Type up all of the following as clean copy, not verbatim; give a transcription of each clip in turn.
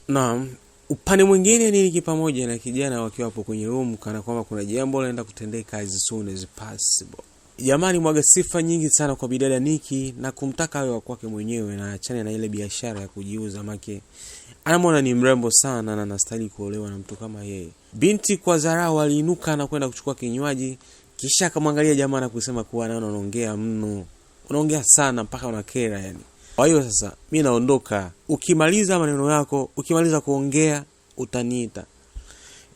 Naam, upande mwingine ni pamoja na kijana wakiwa hapo kwenye room kana kwamba kuna jambo linaenda kutendeka as soon as possible. Jamani, mwaga sifa nyingi sana kwa bidada Nikki na kumtaka awe wa kwake mwenyewe na achane na ile biashara ya kujiuza, make anamwona ni mrembo sana na anastahili kuolewa na mtu kama yeye. Binti kwa dharau aliinuka na kwenda kuchukua kinywaji, kisha akamwangalia jamaa na kusema kuwa naona unaongea mno. Unaongea sana mpaka unakera yani. Kwa hiyo sasa mimi naondoka. Ukimaliza maneno yako, ukimaliza kuongea utaniita.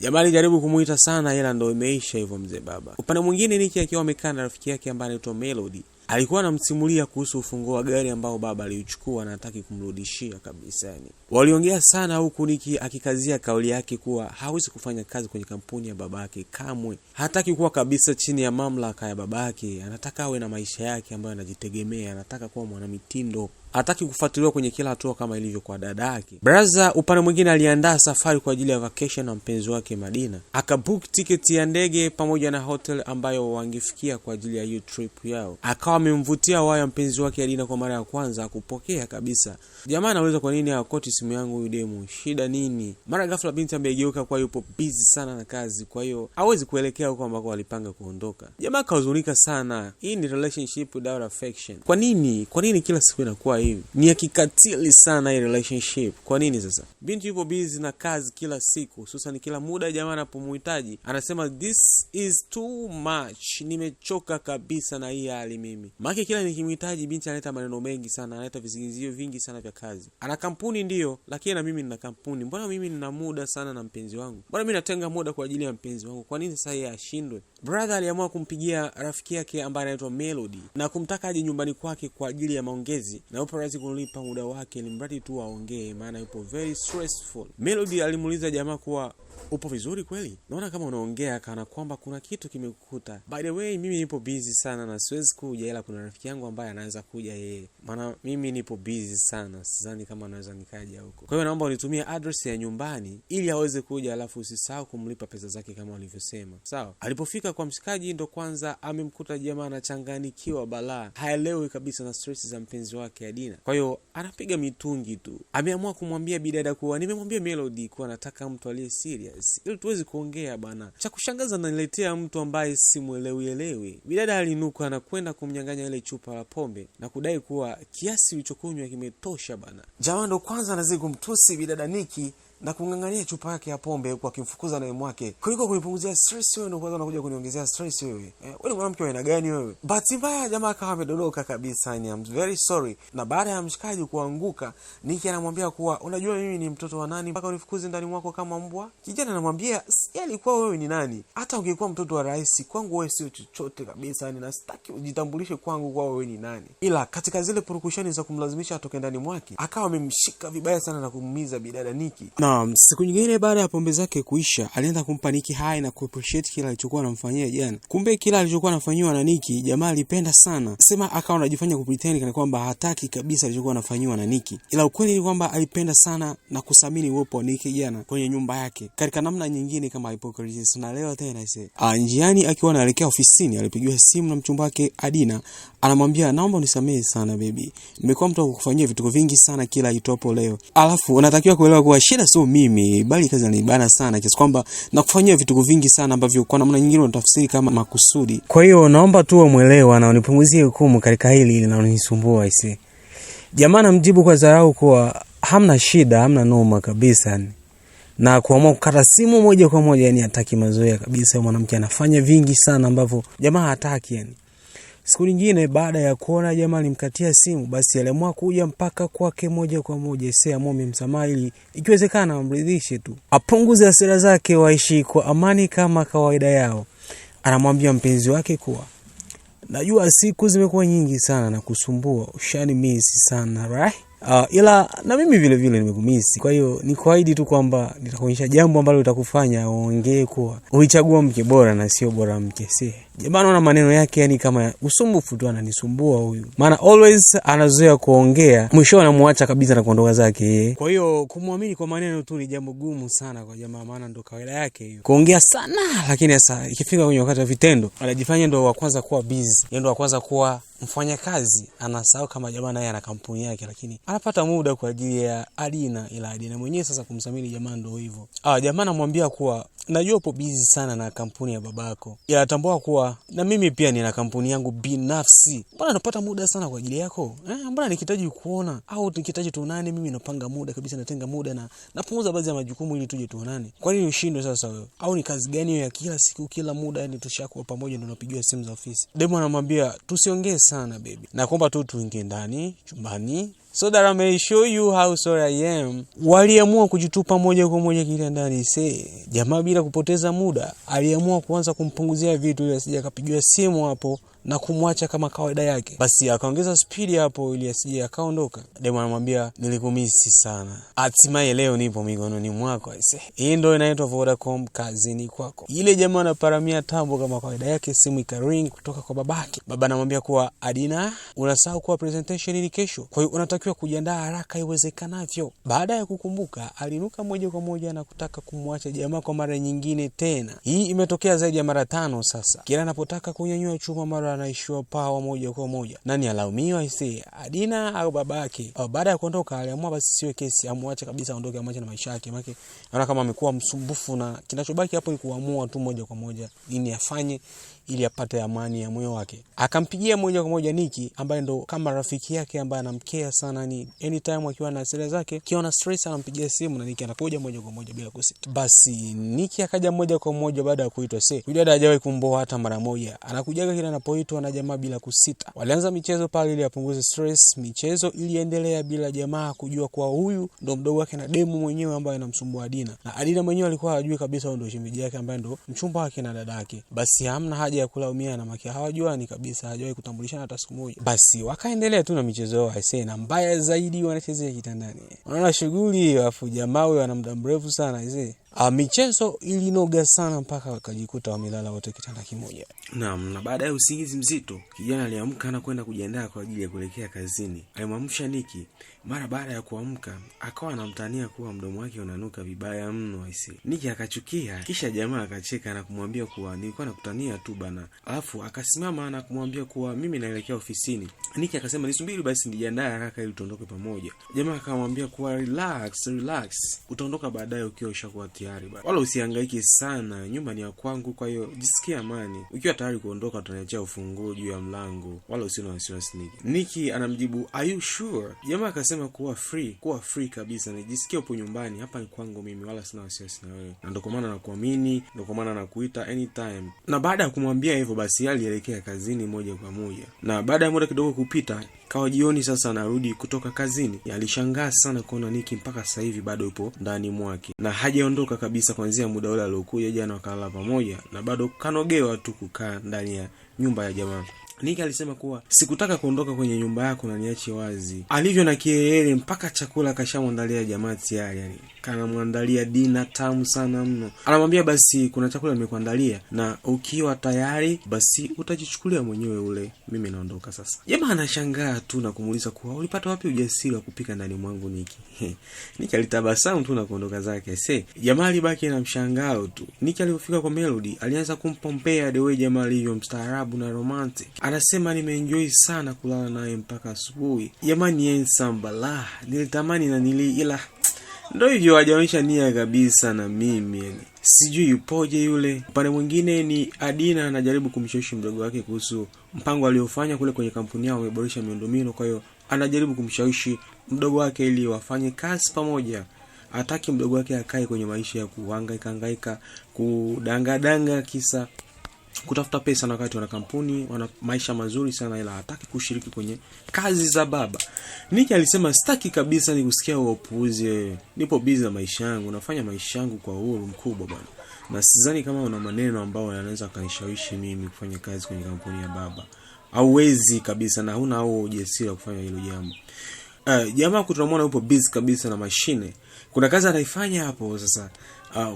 Jamaa alijaribu kumuita sana ila ndo imeisha hivyo mzee baba. Upande mwingine Nikki akiwa amekaa na rafiki yake ambaye anaitwa Melody, alikuwa anamsimulia kuhusu ufunguo wa gari ambao baba aliuchukua na hataki kumrudishia kabisa yani. Waliongea sana huku Nikki akikazia kauli yake kuwa hawezi kufanya kazi kwenye kampuni ya babake kamwe. Hataki kuwa kabisa chini ya mamlaka ya babake. Anataka awe na maisha yake ambayo anajitegemea. Anataka kuwa mwanamitindo. Hataki kufuatiliwa kwenye kila hatua kama ilivyo kwa dada yake. Braza upande mwingine aliandaa safari kwa ajili ya vacation na mpenzi wake Madina. Akabook tiketi ya ndege pamoja na hotel ambayo wangefikia kwa ajili ya hiyo trip yao. Akawa amemvutia waya mpenzi wake Madina kwa mara ya kwanza kupokea kabisa. Jamaa anauliza kwa nini hakoti simu yangu huyu demu? Shida nini? Mara ghafla binti amegeuka kwa yupo busy sana na kazi, kwa hiyo hawezi kuelekea huko ambako walipanga kuondoka. Jamaa kahuzunika sana. Hii ni relationship without affection. Kwa nini? Kwa nini kila siku inakuwa hivi? Ni ya kikatili sana hii relationship. Kwa nini sasa? Binti yupo busy na kazi kila siku, hususan kila muda jamaa anapomhitaji anasema this is too much. Nimechoka kabisa na hii hali mimi. Maana kila nikimhitaji binti analeta maneno mengi sana, analeta vizingizio vingi sana vya kazi. Ana kampuni ndio, lakini na mimi nina kampuni. Mbona mimi nina muda sana na mpenzi wangu? Mbona mimi natenga muda kwa ajili ya mpenzi wangu? Kwa nini sasa yeye ashindwe? Brother aliamua kumpigia rafiki yake ambaye anaitwa Melody na kumtaka aje nyumbani kwake kwa ajili ya maongezi na upo razi kulipa muda wake ni mradi tu aongee, maana yupo very stressful. Melody alimuuliza jamaa kuwa upo vizuri kweli? Naona kama unaongea kana kwamba kuna kitu kimekukuta. By the way, mimi nipo busy sana na siwezi kuja, ila kuna rafiki yangu ambaye anaweza kuja yeye. Maana mimi nipo busy sana, sidhani kama anaweza nikaja huko. Kwa hiyo naomba unitumie address ya nyumbani ili aweze kuja, alafu usisahau kumlipa pesa zake kama walivyosema. Sawa? Alipofika kwa mshikaji ndo kwanza amemkuta jamaa anachanganikiwa balaa. Haelewi kabisa na stress za mpenzi wake Adina. Kwa hiyo anapiga mitungi tu. Ameamua kumwambia bidada kuwa nimemwambia Melody kuwa nataka mtu aliye serious ili tuwezi kuongea bana. Cha kushangaza ananiletea mtu ambaye simuelewi. Bidada alinuka na kwenda kumnyang'anya ile chupa la pombe na kudai kuwa kiasi ulichokunywa kimetosha bana. Jamaa ndo kwanza anazidi kumtusi bidada Nikki na kungangania chupa yake ya pombe kwa kimfukuza na mwake. Kuliko kunipunguzia stress wewe ndio kwanza unakuja kuniongezea stress wewe. Wewe mwanamke wa aina gani wewe? Bahati mbaya jamaa akawa amedondoka kabisa, ni I'm very sorry. Na baada ya mshikaji kuanguka, Nikki anamwambia kuwa unajua mimi ni mtoto wa nani mpaka unifukuze ndani mwako kama mbwa? Kijana anamwambia yeye alikuwa wewe ni nani? Hata ungekuwa mtoto wa rais kwangu wewe sio chochote kabisa, yani nasitaki ujitambulishe kwangu kwa wewe ni nani. Ila katika zile purukushani za kumlazimisha atoke ndani mwake, akawa amemshika vibaya sana na kumuumiza bidada Nikki. Siku nyingine baada ya pombe zake kuisha, alienda kumpa Nikki hai na kuappreciate kila alichokuwa anamfanyia jana. Kumbe kila alichokuwa anafanywa na Nikki jamaa alipenda sana. Sema akawa anajifanya kupretend kana kwamba hataki kabisa alichokuwa anafanywa na Nikki. Ila ukweli ni kwamba alipenda sana na kusamini uwepo wa Nikki jana kwenye nyumba yake. Katika namna nyingine kama hypocrisy. Na leo tena njiani akiwa anaelekea ofisini alipigiwa simu na mchumba wake Adina. Anamwambia naomba unisamehe sana baby. Nimekuwa mtu wa kukufanyia vitu vingi sana kila itopo leo. Alafu unatakiwa kuelewa kuwa shida sio mimi, bali kazi inanibana sana kiasi kwamba nakufanyia vitu vingi sana ambavyo kwa namna nyingine unatafsiri kama makusudi. Kwa hiyo naomba tu umuelewe na unipunguzie hukumu katika hili linalonisumbua isi. Jamaa anamjibu kwa dharau kuwa hamna shida, hamna noma kabisa. Na kuamua kukata simu moja kwa moja, yani hataki mazoea kabisa. Mwanamke anafanya vingi sana ambavyo jamaa hataki yani. Siku nyingine baada ya kuona jamaa alimkatia simu, basi aliamua kuja mpaka kwake moja kwa moja. Ise amwombe msamaha ili ikiwezekana amridhishe tu, apunguze hasira zake, waishi kwa amani kama kawaida yao. Anamwambia mpenzi wake kuwa najua siku zimekuwa nyingi sana na kusumbua, ushanimisi sana right? Ila na mimi vile vile nimekumisi. Kwa hiyo ni kuahidi tu kwamba nitakuonyesha jambo ambalo litakufanya uongee kuwa uichagua mke bora na sio bora mke. Jamaa anaona maneno yake yani kama usumbufu tu, ananisumbua huyu. Maana always anazoea kuongea, mwisho anamuacha kabisa na kuondoka zake. Kwa hiyo kumwamini kwa maneno tu ni jambo gumu sana kwa jamaa, maana ndo kawaida yake hiyo. Kuongea sana, lakini sasa ikifika kwenye wakati wa vitendo, anajifanya ndo wa kwanza kuwa busy. Yeye ndo wa kwanza kuwa mfanya kazi, anasahau kama jamaa naye ana kampuni yake, lakini anapata muda kwa ajili ya Adina, ila Adina mwenyewe sasa kumsamini jamaa ndo hivyo. Jamaa anamwambia kuwa najua upo busy sana na kampuni ya babako, ila tambua kuwa na mimi pia nina kampuni yangu binafsi. Mbona napata muda sana kwa ajili yako? Mbona nikihitaji kuona au nikihitaji tuonane, mimi napanga muda kabisa, natenga muda na napunguza baadhi ya majukumu ili tuje tuonane. Kwa nini ushindwe sasa wewe? Au ni kazi gani ya kila siku kila muda yani tushakuwa pamoja ndio unapigiwa simu za ofisi? Demo anamwambia tusiongee sana baby, naomba tu tuingie ndani chumbani so that I may show you how sorry I am. Waliamua kujitupa moja kwa moja kile ndani. Jamaa bila kupoteza muda aliamua kuanza kumpunguzia vitu ili asije akapigiwa simu hapo na kumwacha kama kawaida yake. Basi akaongeza speed hapo ili asije akaondoka. Demo anamwambia nilikumisi sana, hatimaye leo nipo mikononi mwako. Hii ndio inaitwa Vodacom kazini kwako. Ile jamaa anaparamia tambo kama kawaida yake, simu ikaring kutoka kwa babake. Baba anamwambia kuwa Adina, unasahau kuwa presentation ili kesho, kwa hiyo unatakiwa kujiandaa haraka iwezekanavyo. Baada ya kukumbuka, alinuka moja kwa moja na kutaka kumwacha jamaa kwa mara nyingine tena. Hii imetokea zaidi ya mara 5 sasa. Kila anapotaka kunyanyua chuma mara anaishiwa pawa moja kwa moja. Nani alaumiwa? Adina au babake? Baada ya kuondoka aliamua basi siwe kesi, amwache kabisa aondoke, amwache na maisha yake. Maana anaona kama amekuwa msumbufu na kinachobaki hapo ni kuamua tu moja kwa moja nini afanye ili apate amani ya moyo wake. Akampigia moja kwa moja Nikki ambaye ndo kama rafiki yake ambaye anamkea sana, ni anytime akiwa na hasira zake, akiona stress anampigia simu na Nikki anakuja moja kwa moja bila kusita. Basi Nikki akaja moja kwa moja baada ya kuitwa. Yule dada hajawahi kumboa hata mara moja, anakujaga kila anapoitwa na jamaa bila kusita. Walianza michezo pale ili apunguze stress. Michezo iliendelea bila jamaa kujua kwa huyu ndo mdogo wake na demu mwenyewe ambaye anamsumbua Adina, na Adina mwenyewe alikuwa hajui kabisa ndo shemeji yake ambaye ndo mchumba wake na dadake. Basi hamna haja ya kulaumiana na maki, hawajuani kabisa, hajawahi kutambulishana hata siku moja. Basi wakaendelea tu na michezo yao. Na mbaya zaidi wanachezea kitandani. Unaona shughuli afu jamaa huyo ana muda mrefu sana. Michezo ilinoga sana mpaka wakajikuta wamelala wote kitanda kimoja. Naam, na baada ya usingizi mzito, kijana aliamka na kwenda kujiandaa kwa ajili ya kuelekea kazini. Alimwamsha Nikki. Mara baada ya kuamka, akawa anamtania kuwa mdomo wake unanuka vibaya mno. Nikki akachukia, kisha jamaa akacheka na kumwambia kuwa nilikuwa nakutania tu bana. Alafu akasimama na kumwambia kuwa mimi naelekea ofisini. Nikki akasema nisubiri basi nijiandae haraka ili tuondoke pamoja. Jamaa akamwambia kuwa relax, utaondoka baadaye ukiwa ushakuwa tayari bana. Wala usihangaike sana, nyumba ni ya kwangu, kwa hiyo jisikia amani. Ukiwa tayari kuondoka utaniachia ufunguo juu ya mlango. Wala usina wasiwasi Nikki. Nikki anamjibu are you sure? Jamaa akasema kuwa free kabisa, nijisikia upo nyumbani, hapa ni kwangu mimi, wala sina wasiwasi na wewe. Na ndio kwa maana nakuamini, ndio kwa maana nakuita anytime. Na baada ya kumwambia hivyo basi alielekea kazini moja kwa moja. Na baada ya muda kidogo kupita, kawa jioni sasa anarudi kutoka kazini. Alishangaa sana kuona Nikki mpaka sasa hivi bado yupo ndani mwake na hajaondoka kabisa kuanzia muda ule aliokuja jana wakalala pamoja, na bado kanogewa tu kukaa ndani ya nyumba ya jamaa. Nikki alisema kuwa sikutaka kuondoka kwenye nyumba yako na niache wazi. Alivyo na kielele mpaka chakula kashamwandalia jamaa tayari, yani kanamwandalia dina tamu sana mno. Anamwambia basi kuna chakula nimekuandalia na ukiwa tayari basi utajichukulia mwenyewe ule, mimi naondoka sasa. Jamaa anashangaa tu na kumuuliza kuwa ulipata wapi ujasiri wa kupika ndani mwangu Nikki? Nikki alitabasamu tu na kuondoka zake. Jamaa alibaki na mshangao tu. Nikki alipofika kwa Melody alianza kumpompea the way jamaa alivyo mstaarabu na romantic. Anasema nimeenjoy sana kulala naye mpaka asubuhi. Jamani ensambala, nilitamani na ila ndio hivyo hajaonyesha nia kabisa na mimi yani. Sijui yupoje yule. Upande mwingine ni Adina anajaribu kumshawishi mdogo wake kuhusu mpango aliofanya kule kwenye kampuni yao, wameboresha miundombinu, kwa hiyo anajaribu kumshawishi mdogo wake ili wafanye kazi pamoja. Hataki mdogo wake akae kwenye maisha ya kuhangaika, kudanga kisa kutafuta pesa, na wakati wana kampuni wana maisha mazuri sana, ila hataki kushiriki kwenye kazi za baba. Nikki alisema sitaki kabisa nikusikia upuuzi, nipo busy na maisha yangu, nafanya maisha yangu kwa uhuru mkubwa bwana, na sidhani kama una maneno ambao yanaweza kanishawishi mimi kufanya kazi kwenye kampuni ya baba. Hauwezi kabisa na huna huo ujasiri wa kufanya hilo jambo. Jamaa tunamwona yupo busy kabisa na mashine. Kuna kazi anaifanya hapo sasa.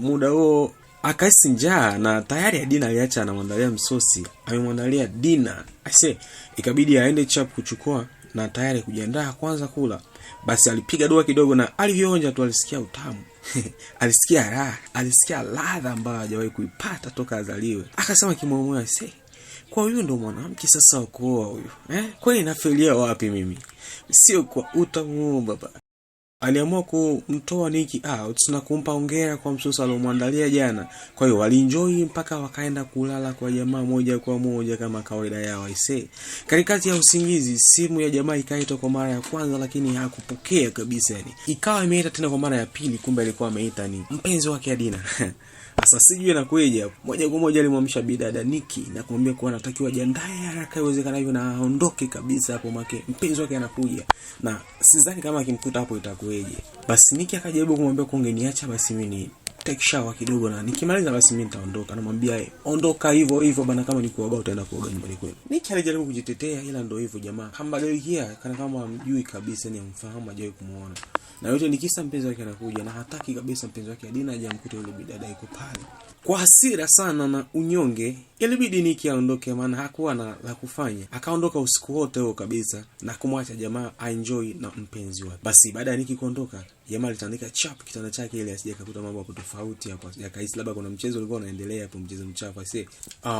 Muda huo Akahisi njaa na tayari Adina aliacha anamwandalia msosi. Amemwandalia dina. Ikabidi aende chap kuchukua na tayari kujiandaa kwanza kula. Basi alipiga dua kidogo na alivyoonja tu alisikia utamu. Alisikia raha, alisikia ladha ambayo hajawahi kuipata toka azaliwe. Akasema kimoyomoyo, kwa huyu ndo mwanamke sasa wa kuoa huyu. Kwani nafelia wapi mimi? Sio kwa utamu baba. Aliamua kumtoa Nikki out na kumpa hongera kwa msosi alomwandalia jana. Kwa hiyo walienjoy mpaka wakaenda kulala kwa jamaa moja kwa moja kama kawaida yao. Katikati ya usingizi simu ya jamaa ikaita kwa mara ya kwanza, lakini hakupokea kabisa yani. Ikawa imeita tena kwa mara ya pili, kumbe alikuwa ameita ni mpenzi wake Adina. Sasa sijui na kueje moja kwa moja alimwamsha bidada Nikki na kumwambia kuwa anatakiwa jiandae haraka iwezekanavyo na aondoke kabisa hapo, make mpenzi wake anakuja na sidhani kama akimkuta hapo itakueje. Basi Nikki akajaribu kumwambia ungeniacha basi mimi take shower kidogo na nikimaliza basi mimi nitaondoka. Anamwambia ondoka hivyo hivyo bana, kama ni kuoga utaenda kuoga nyumbani kwenu. Nikki alijaribu kujitetea ila ndio hivyo jamaa hambadilikia kana kama hamjui kabisa, ni amfahamu hajawahi kumuona. Na yote ni kisa mpenzi wake anakuja na hataki kabisa mpenzi wake Adina aje amkute yule bidada yuko pale. Kwa hasira sana na unyonge ilibidi Nikki aondoke, maana hakuwa na la kufanya. Akaondoka usiku wote huo kabisa na kumwacha jamaa enjoy na mpenzi wake. Basi baada ya Nikki kuondoka, jamaa alitandika chap kitanda chake ili asije kukuta mambo hapo tofauti hapo. Yakahisi labda kuna mchezo ulikuwa unaendelea hapo, mchezo mchafu.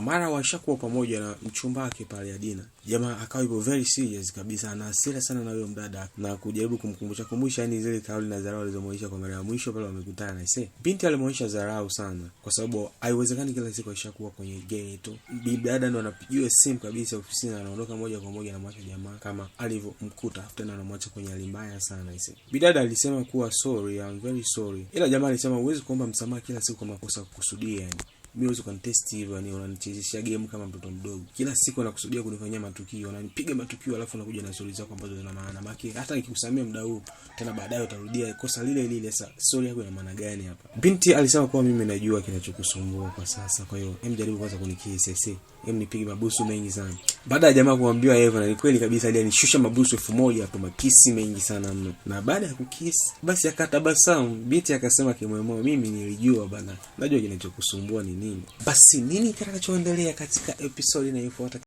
Mara washakuwa pamoja na mchumba wake pale Adina. Jamaa akawa yuko very serious kabisa, ana hasira sana na huyo mdada na kujaribu kumkumbusha yani zile kauli na dharau alizomwonyesha kwa mara ya mwisho pale wamekutana. Binti alimwonyesha dharau sana kwa sababu haiwezekani kila siku aishakuwa kwenye gay tu. Bidada ndo anapigiwa simu kabisa ofisini, anaondoka moja kwa moja na mwacha jamaa kama alivyomkuta, tena anamwacha kwenye hali mbaya sana. Bidada alisema kuwa sorry, I'm very sorry. Ila jamaa alisema huwezi kuomba msamaha kila siku kwa makosa kukusudia yani. Mimi huwezi contest hivyo yani, unanichezesha game kama mtoto mdogo. Kila siku nakusudia kunifanyia matukio, unanipiga matukio alafu unakuja na stories zako ambazo zina maana. Maki hata nikikusamea muda huu tena baadaye utarudia kosa lile lile. Sasa story yako ina maana gani hapa? Binti alisema kwa mimi najua kinachokusumbua kwa sasa, kwa hiyo jaribu kwanza kunikisi. Nipige mabusu mengi sana. Baada ya jamaa kuambiwa hivyo, na ni kweli kabisa alishusha mabusu 1000 hapo, makisi mengi sana mno. Na baada ya kukisi basi akatabasamu. Binti akasema kimoyomoyo, mimi nilijua bana, najua kinachokusumbua ni nini. Basi nini kitakachoendelea katika episode inayofuata?